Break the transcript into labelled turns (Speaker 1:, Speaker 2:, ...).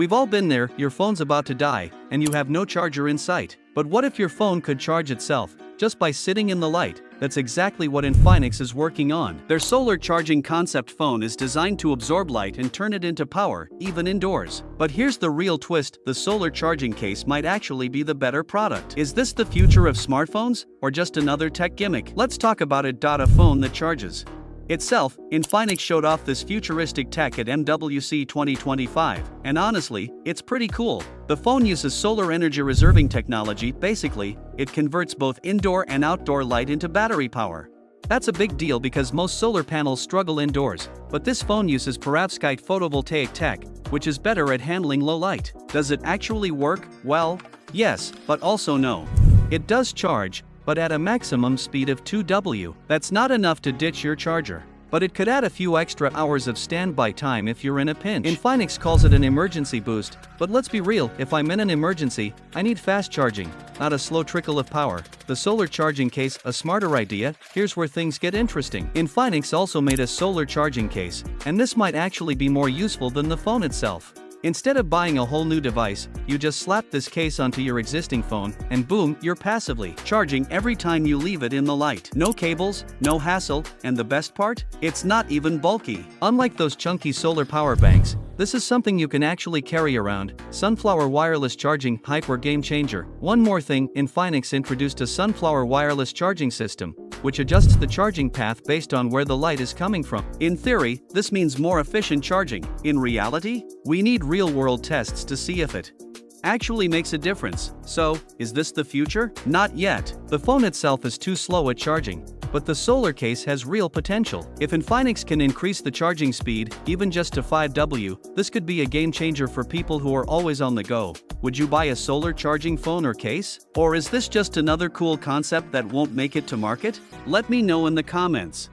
Speaker 1: We've all been there, your phone's about to die, and you have no charger in sight. But what if your phone could charge itself, just by sitting in the light? That's exactly what Infinix is working on. Their solar charging concept phone is designed to absorb light and turn it into power, even indoors. But here's the real twist, the solar charging case might actually be the better product. Is this the future of smartphones, or just another tech gimmick? Let's talk about it. A phone that charges itself. Infinix showed off this futuristic tech at MWC 2025, and honestly, it's pretty cool. The phone uses solar energy reserving technology. Basically, it converts both indoor and outdoor light into battery power. That's a big deal because most solar panels struggle indoors, but this phone uses perovskite photovoltaic tech, which is better at handling low light. Does it actually work? Well, yes, but also no. It does charge, but at a maximum speed of 2W. That's not enough to ditch your charger, but it could add a few extra hours of standby time if you're in a pinch. Infinix calls it an emergency boost, but let's be real, if I'm in an emergency, I need fast charging, not a slow trickle of power. The solar charging case, a smarter idea. Here's where things get interesting. Infinix also made a solar charging case, and this might actually be more useful than the phone itself. Instead of buying a whole new device, you just slap this case onto your existing phone, and boom, you're passively charging every time you leave it in the light. No cables, no hassle, and the best part? It's not even bulky. Unlike those chunky solar power banks, this is something you can actually carry around. Sunflower wireless charging, hype or game changer. One more thing, Infinix introduced a sunflower wireless charging system, which adjusts the charging path based on where the light is coming from. In theory, this means more efficient charging. In reality, we need real-world tests to see if it actually makes a difference. So, is this the future? Not yet. The phone itself is too slow at charging, but the solar case has real potential. If Infinix can increase the charging speed, even just to 5W, this could be a game changer for people who are always on the go. Would you buy a solar charging phone or case? Or is this just another cool concept that won't make it to market? Let me know in the comments.